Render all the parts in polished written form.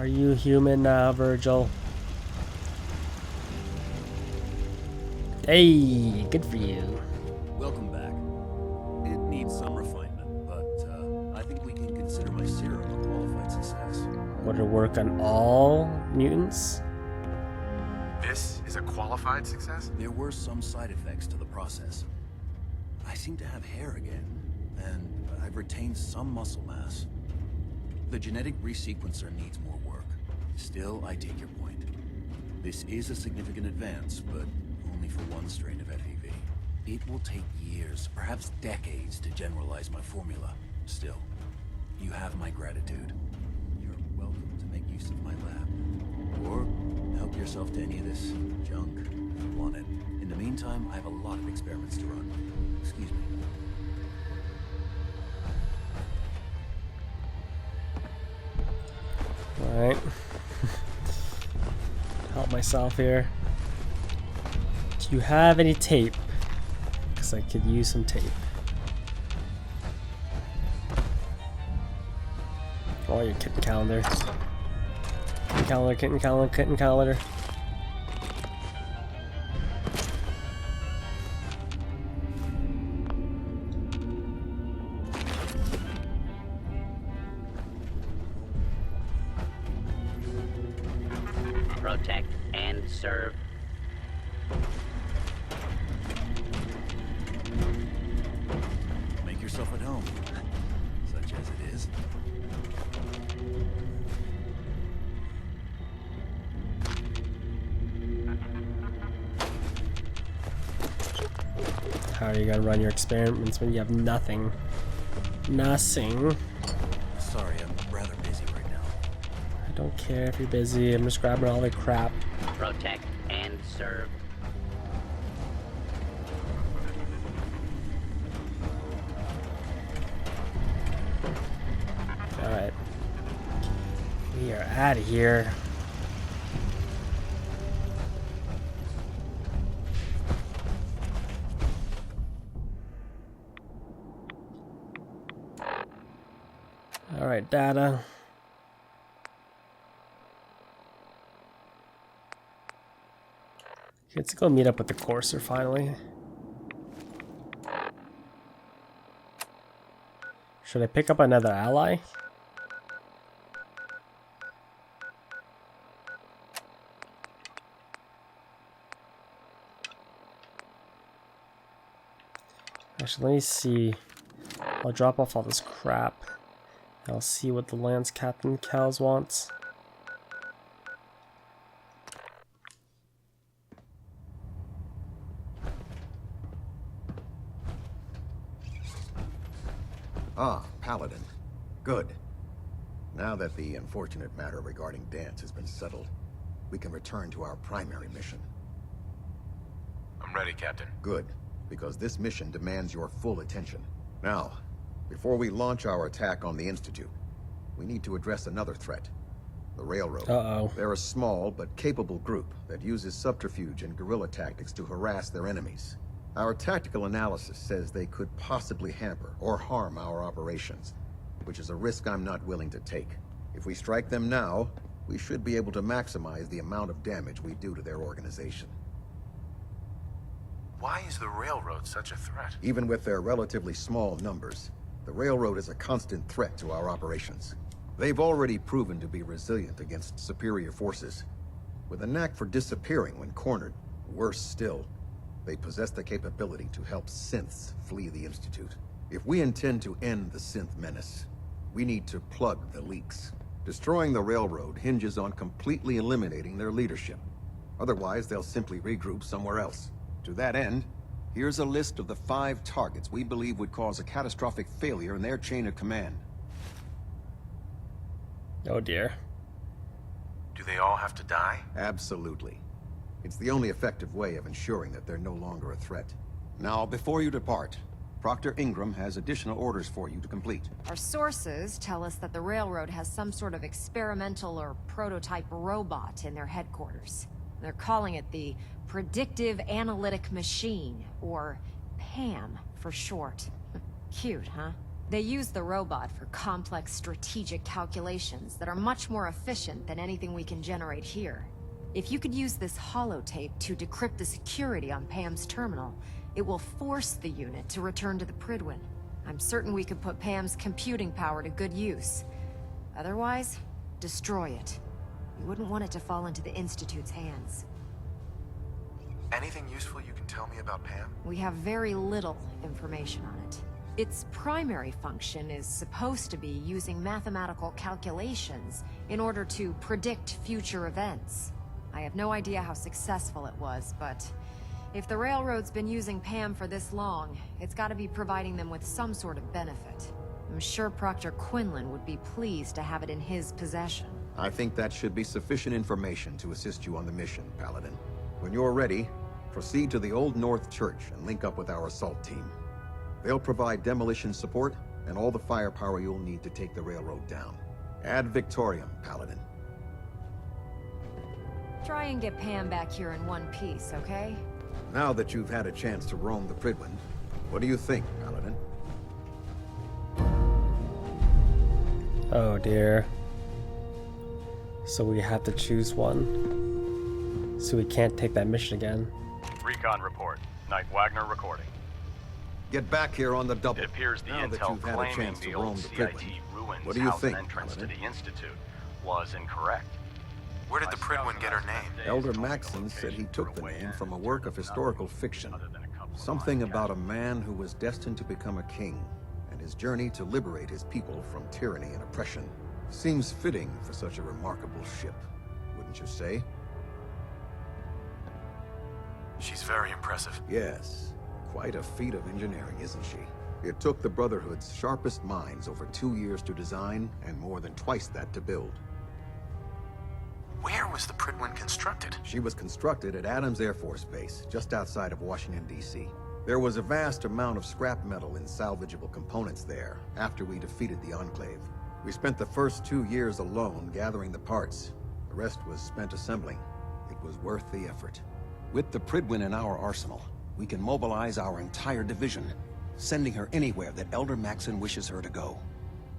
Are you human now, Virgil? Hey, good for you. Welcome back. It needs some refinement, but I think we can consider my serum a qualified success. Would it work on all mutants? This is a qualified success? There were some side effects to the process. I seem to have hair again, and I've retained some muscle mass. The genetic resequencer needs more work. Still, I take your point. This is a significant advance, but only for one strain of FEV. It will take years, perhaps decades, to generalize my formula. Still, you have my gratitude. You're welcome to make use of my lab. Or help yourself to any of this junk if you want it. In the meantime, I have a lot of experiments to run. Excuse me. Alright. Help myself here. Do you have any tape? Because I could use some tape. Oh, your kitten calendar. Kitten calendar, kitten calendar, kitten calendar. Protect and serve. Make yourself at home, such as it is. How are you gonna run your experiments when you have nothing? Nothing. Sorry, I'm rather busy right now. I don't care if you're busy. I'm just grabbing all the crap. Protect and serve. Alright. We are out of here. Alright, data. Let's go meet up with the courser finally. Should I pick up another ally? Actually, let me see. I'll drop off all this crap. I'll see what the Lance Captain Cows wants. Ah, Paladin. Good. Now that the unfortunate matter regarding Dance has been settled, we can return to our primary mission. I'm ready, Captain. Good, because this mission demands your full attention. Now, before we launch our attack on the Institute, we need to address another threat. The Railroad. Uh-oh. They're a small but capable group that uses subterfuge and guerrilla tactics to harass their enemies. Our tactical analysis says they could possibly hamper or harm our operations, which is a risk I'm not willing to take. If we strike them now, we should be able to maximize the amount of damage we do to their organization. Why is the railroad such a threat? Even with their relatively small numbers, the Railroad is a constant threat to our operations. They've already proven to be resilient against superior forces, with a knack for disappearing when cornered. Worse still, they possess the capability to help synths flee the Institute. If we intend to end the synth menace, we need to plug the leaks. Destroying the Railroad hinges on completely eliminating their leadership. Otherwise, they'll simply regroup somewhere else. To that end, here's a list of the 5 targets we believe would cause a catastrophic failure in their chain of command. Oh dear. Do they all have to die? Absolutely. It's the only effective way of ensuring that they're no longer a threat. Now, before you depart, Proctor Ingram has additional orders for you to complete. Our sources tell us that the Railroad has some sort of experimental or prototype robot in their headquarters. They're calling it the Predictive Analytic Machine, or PAM for short. Cute, huh? They use the robot for complex strategic calculations that are much more efficient than anything we can generate here. If you could use this holotape to decrypt the security on Pam's terminal, it will force the unit to return to the Prydwen. I'm certain we could put Pam's computing power to good use. Otherwise, destroy it. You wouldn't want it to fall into the Institute's hands. Anything useful you can tell me about Pam? We have very little information on it. Its primary function is supposed to be using mathematical calculations in order to predict future events. I have no idea how successful it was, but if the Railroad's been using Pam for this long, it's gotta be providing them with some sort of benefit. I'm sure Proctor Quinlan would be pleased to have it in his possession. I think that should be sufficient information to assist you on the mission, Paladin. When you're ready, proceed to the Old North Church and link up with our assault team. They'll provide demolition support and all the firepower you'll need to take the railroad down. Ad Victoriam, Paladin. Try and get Pam back here in one piece, okay? Now that you've had a chance to roam the Prydwen, what do you think, Paladin? Oh dear. So we have to choose one. So we can't take that mission again. Recon report. Knight Wagner recording. Get back here on the double. It appears the now that intel you've had a claiming chance to the roam old the CIT Prydwen. ruins What do you house think, an entrance to Paladin? the Institute was incorrect. Where did the Prydwen get her name? Elder Maxon said he took the name from a work of historical fiction. Something about a man who was destined to become a king, and his journey to liberate his people from tyranny and oppression. Seems fitting for such a remarkable ship, wouldn't you say? She's very impressive. Yes. Quite a feat of engineering, isn't she? It took the Brotherhood's sharpest minds over 2 years to design, and more than twice that to build. Where was the Prydwen constructed? She was constructed at Adams Air Force Base, just outside of Washington, D.C. There was a vast amount of scrap metal and salvageable components there after we defeated the Enclave. We spent the first 2 years alone gathering the parts. The rest was spent assembling. It was worth the effort. With the Prydwen in our arsenal, we can mobilize our entire division, sending her anywhere that Elder Maxon wishes her to go.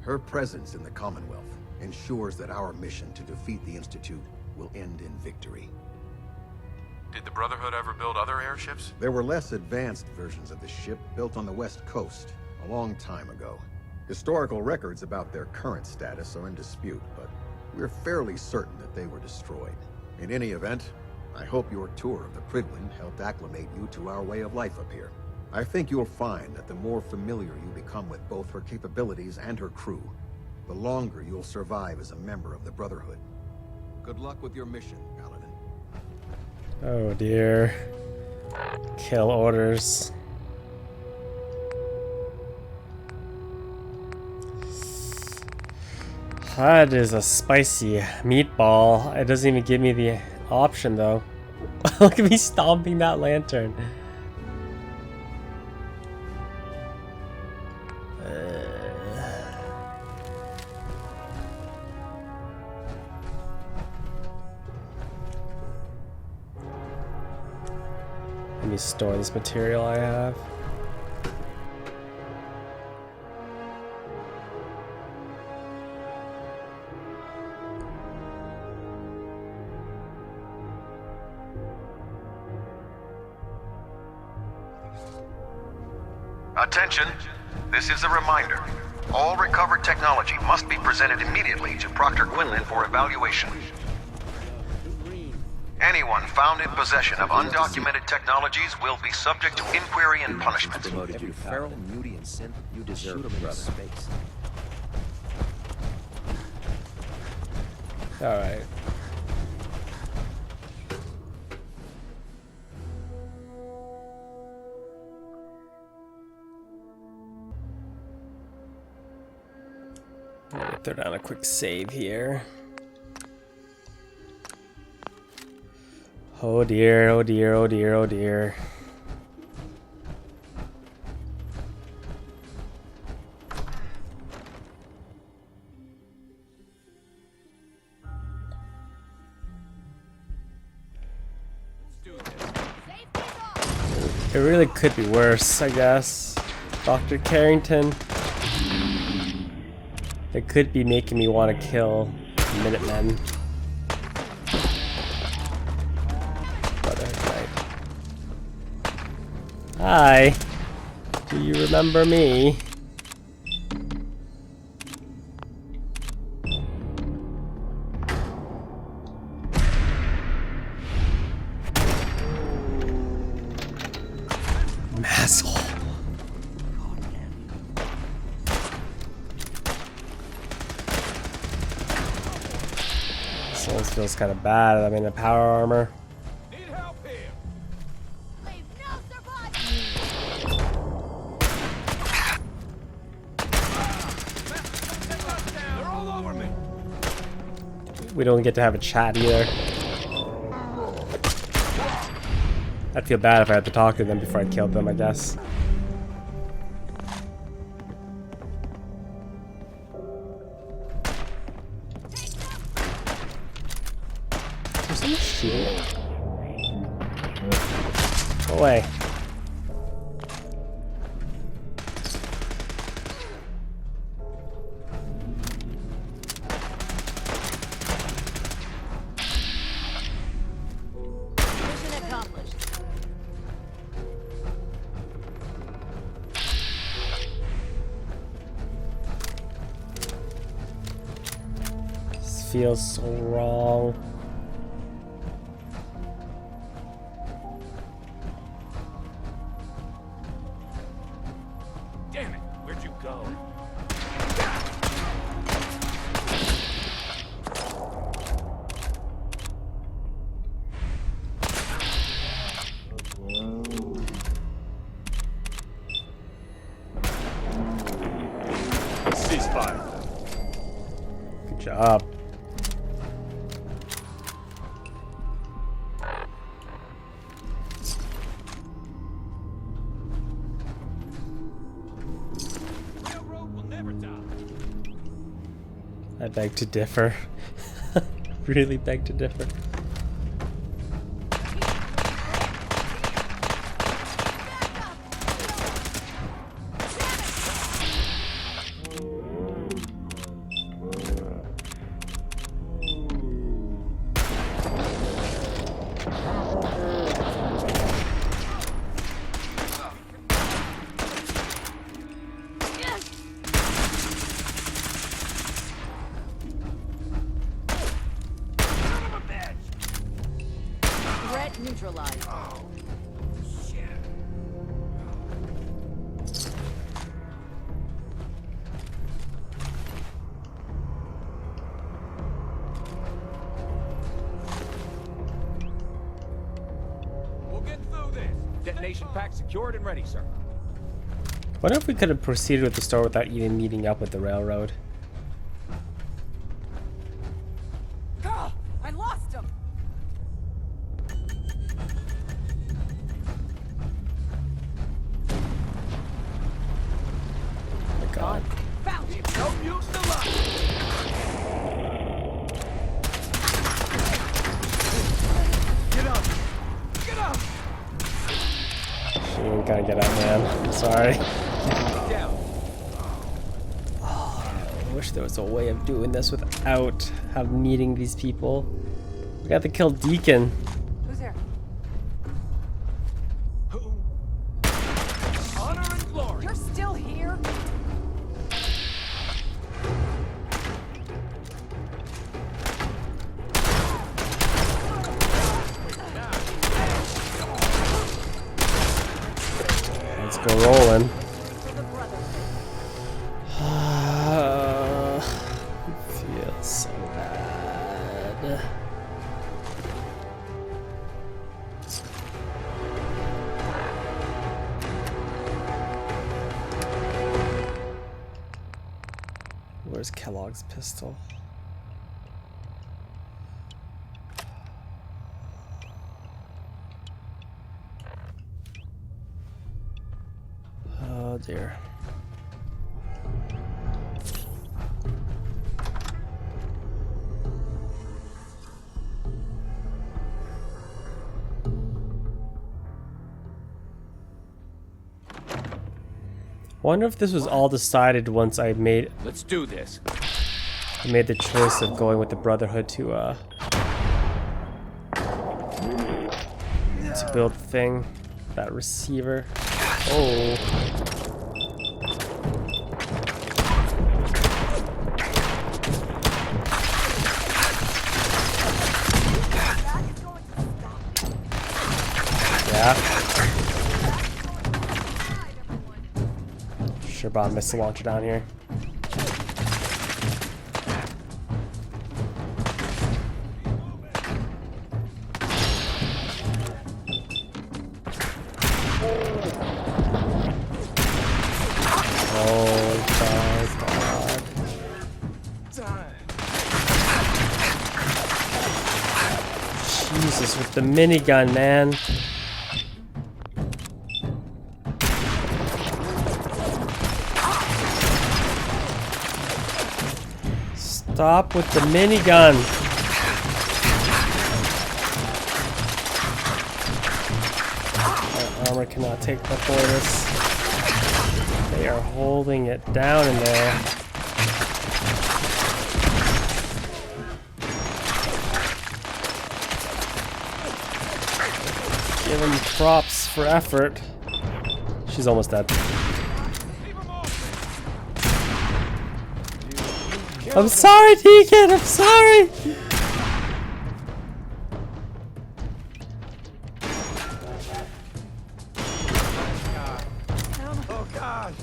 Her presence in the Commonwealth ensures that our mission to defeat the Institute will end in victory. Did the Brotherhood ever build other airships? There were less advanced versions of the ship built on the West Coast a long time ago. Historical records about their current status are in dispute, but we're fairly certain that they were destroyed. In any event, I hope your tour of the Prydwen helped acclimate you to our way of life up here. I think you'll find that the more familiar you become with both her capabilities and her crew, the longer you'll survive as a member of the Brotherhood. Good luck with your mission, Paladin. Oh dear. Kill orders. That is a spicy meatball. It doesn't even give me the option though. Look at me stomping that lantern. Let me store this material I have. Attention, this is a reminder. All recovered technology must be presented immediately to Proctor Quinlan for evaluation. Anyone found in possession of undocumented technologies will be subject to inquiry and punishment. Promoted you feral, moody, and synth. You deserve it, brother. Space. Alright. Let me throw down a quick save here. Oh dear, oh dear, oh dear, oh dear. It really could be worse, I guess. Dr. Carrington. It could be making me want to kill Minutemen. Brotherhood, right. Hi. Do you remember me? Asshole. This almost feels kind of bad. I'm in a power armor. Need help here. Leave no survivors. They're all over me. We don't get to have a chat either. I'd feel bad if I had to talk to them before I killed them, I guess. There's someone shooting. Go away. Mission accomplished. This feels so wrong. Damn it. Where'd you go? Ceasefire. Good job. Railroad will never die. I beg to differ. Really beg to differ. Threat neutralized. We'll get through this. Detonation pack secured and ready, sir. What if we could have proceeded with the story without even meeting up with the railroad? I lost him. Oh my god. Found you. No mutant alive. Get up. Get up. She ain't gonna get out, man. I'm sorry. Down. I wish there was a way of doing this without meeting these people. We got to kill Deacon. Who's there? Honor and glory. You're still here? Let's go rolling. For the Brotherhood. Feels so bad. Where's Kellogg's pistol? Oh dear. Wonder if this was all decided once I made. Let's do this. I made the choice of going with the Brotherhood to build the thing, that receiver. Oh. Yeah. Sure brought a missile launcher down here. Jesus, with the minigun, man. Stop with the minigun. My armor cannot take the force. They are holding it down in there. Give him props for effort. She's almost dead. I'm sorry, Deacon. I'm sorry. Oh God!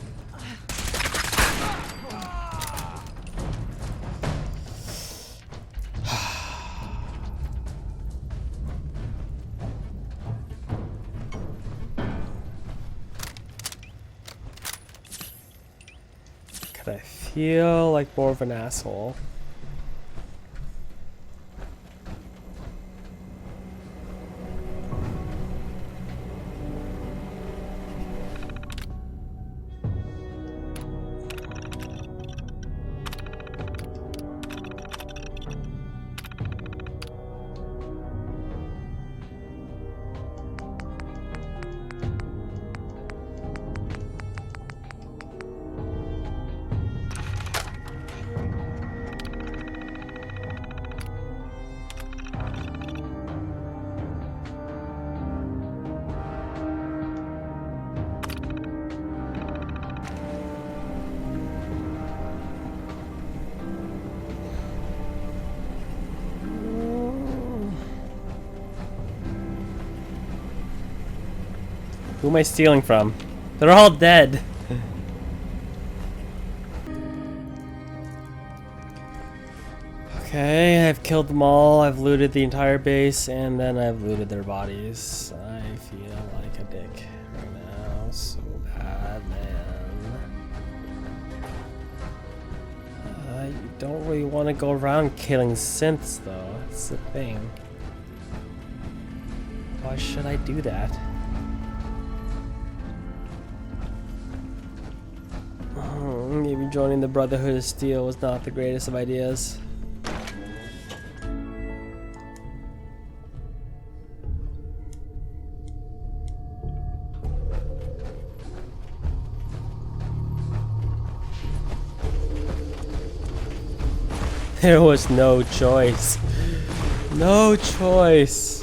Could I feel like more of an asshole? Who am I stealing from? They're all dead. Okay, I've killed them all. I've looted the entire base, and then I've looted their bodies. I feel like a dick right now. So bad, man. You don't really want to go around killing synths, though. That's the thing. Why should I do that? Maybe joining the Brotherhood of Steel was not the greatest of ideas. There was no choice. No choice.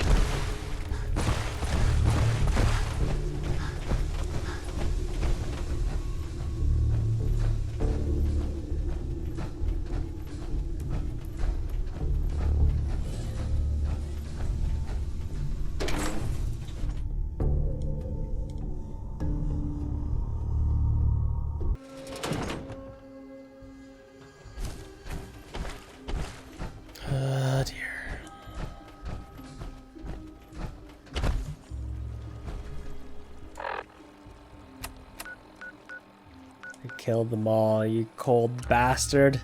Killed them all, you cold bastard.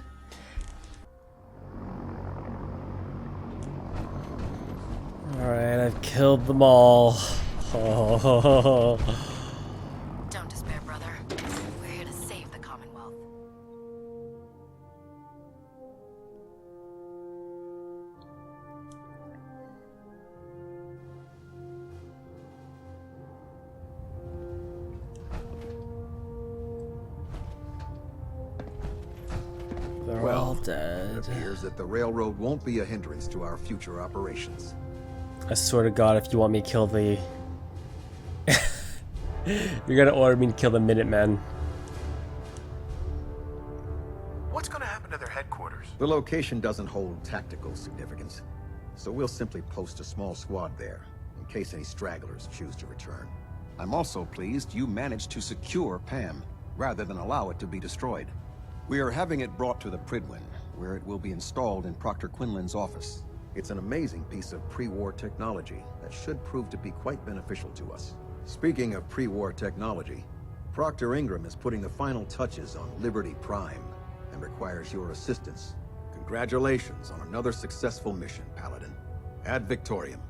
Alright, I've killed them all. Oh. Don't despair, brother. We're here to save the Commonwealth. They're all dead. It appears that the railroad won't be a hindrance to our future operations. I swear to God, if you want me to kill the... You're gonna order me to kill the Minutemen. What's gonna happen to their headquarters? The location doesn't hold tactical significance, so we'll simply post a small squad there, in case any stragglers choose to return. I'm also pleased you managed to secure Pam, rather than allow it to be destroyed. We are having it brought to the Prydwen, where it will be installed in Proctor Quinlan's office. It's an amazing piece of pre-war technology that should prove to be quite beneficial to us. Speaking of pre-war technology, Proctor Ingram is putting the final touches on Liberty Prime and requires your assistance. Congratulations on another successful mission, Paladin. Ad Victoriam.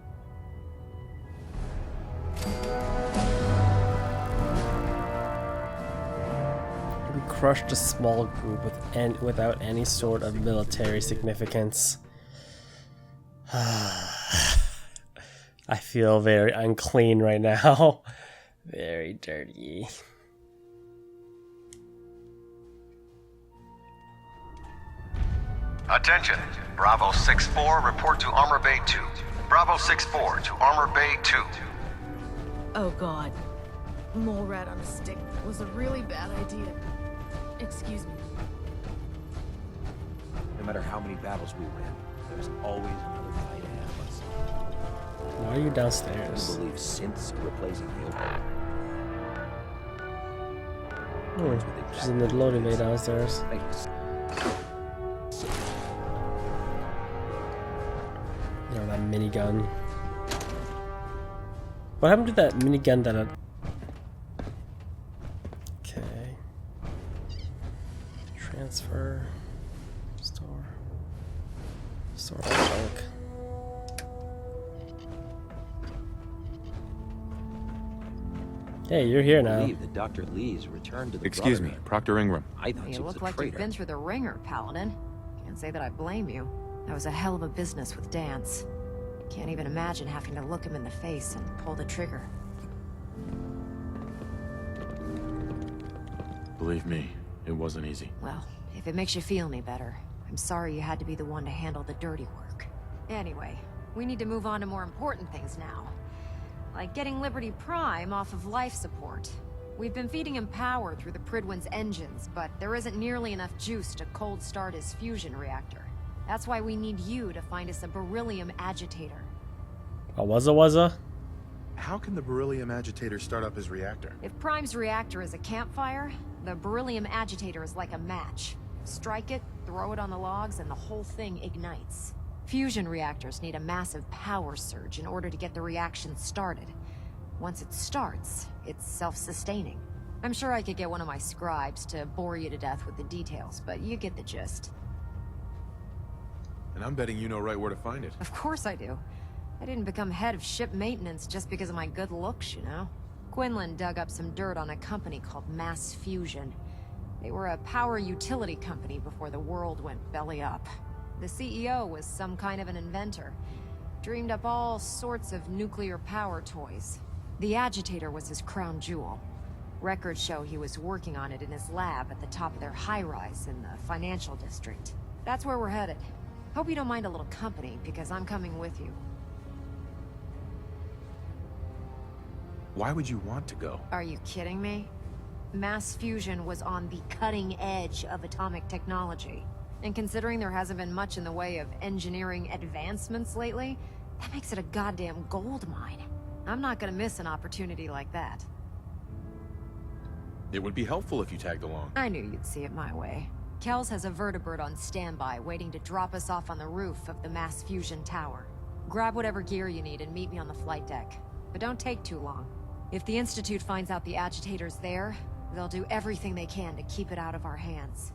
We crushed a small group without any sort of military significance. I feel very unclean right now. Very dirty. Attention. Bravo 6-4, report to Armor Bay 2. Bravo 6-4 to Armor Bay 2. Oh god. Mole rat on a stick was a really bad idea. Excuse me. No matter how many battles we win, there's always another fight ahead of us. Why are you I downstairs? don't believe synths are replacing the open. She's in the loading bay downstairs. You know, that minigun. What happened to that minigun that I... Okay. Transfer. Store. Store all junk. Hey, you're here I now. believe that Dr. Lee's returned to the Excuse me, Brotherhood. Proctor Ingram. I thought You she was look a like traitor. you've been through the ringer, Paladin. Can't say that I blame you. That was a hell of a business with Dance. Can't even imagine having to look him in the face and pull the trigger. Believe me, it wasn't easy. Well, if it makes you feel any better, I'm sorry you had to be the one to handle the dirty work. Anyway, we need to move on to more important things now. Like getting Liberty Prime off of life support. We've been feeding him power through the Prydwen's engines, but there isn't nearly enough juice to cold start his fusion reactor. That's why we need you to find us a beryllium agitator. A wuzza? How can the beryllium agitator start up his reactor? If Prime's reactor is a campfire, the beryllium agitator is like a match. Strike it, throw it on the logs, and the whole thing ignites. Fusion reactors need a massive power surge in order to get the reaction started. Once it starts, it's self-sustaining. I'm sure I could get one of my scribes to bore you to death with the details, but you get the gist. And I'm betting you know right where to find it. Of course I do. I didn't become head of ship maintenance just because of my good looks, you know? Quinlan dug up some dirt on a company called Mass Fusion. They were a power utility company before the world went belly up. The CEO was some kind of an inventor. Dreamed up all sorts of nuclear power toys. The agitator was his crown jewel. Records show he was working on it in his lab at the top of their high-rise in the financial district. That's where we're headed. Hope you don't mind a little company, because I'm coming with you. Why would you want to go? Are you kidding me? Mass fusion was on the cutting edge of atomic technology. And considering there hasn't been much in the way of engineering advancements lately, that makes it a goddamn gold mine. I'm not gonna miss an opportunity like that. It would be helpful if you tagged along. I knew you'd see it my way. Kells has a vertibird on standby waiting to drop us off on the roof of the Mass Fusion Tower. Grab whatever gear you need and meet me on the flight deck. But don't take too long. If the Institute finds out the agitator's there, they'll do everything they can to keep it out of our hands.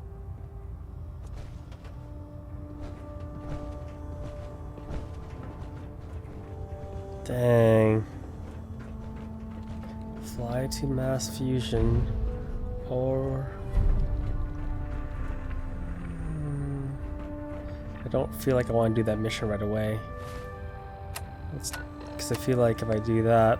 Dang. Fly to Mass Fusion. Or... I don't feel like I want to do that mission right away. Because I feel like if I do that...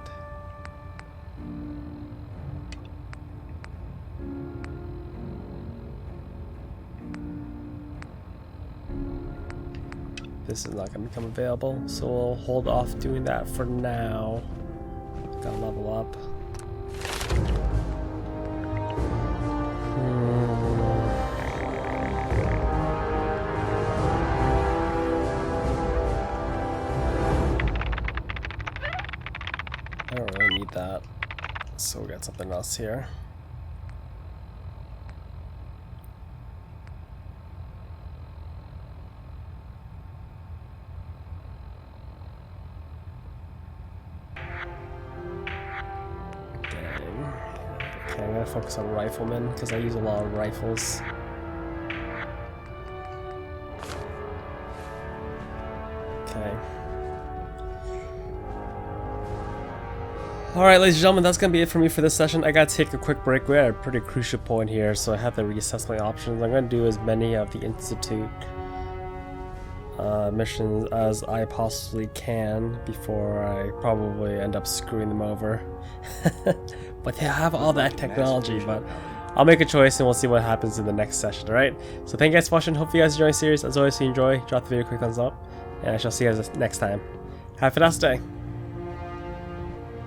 this is not going to become available, so we'll hold off doing that for now. Gotta level up. I don't really need that, so we got something else here. Okay, I'm gonna focus on riflemen because I use a lot of rifles. Okay. Alright, ladies and gentlemen, that's gonna be it for me for this session. I gotta take a quick break. We're at a pretty crucial point here, so I have to reassess my options. I'm gonna do as many of the Institute missions as I possibly can before I probably end up screwing them over. But they have all that technology, but I'll make a choice and we'll see what happens in the next session, alright? So thank you guys for watching. Hope you guys enjoy the series. As always, if you enjoy, drop the video a quick thumbs up, and I shall see you guys next time. Have a fantastic day.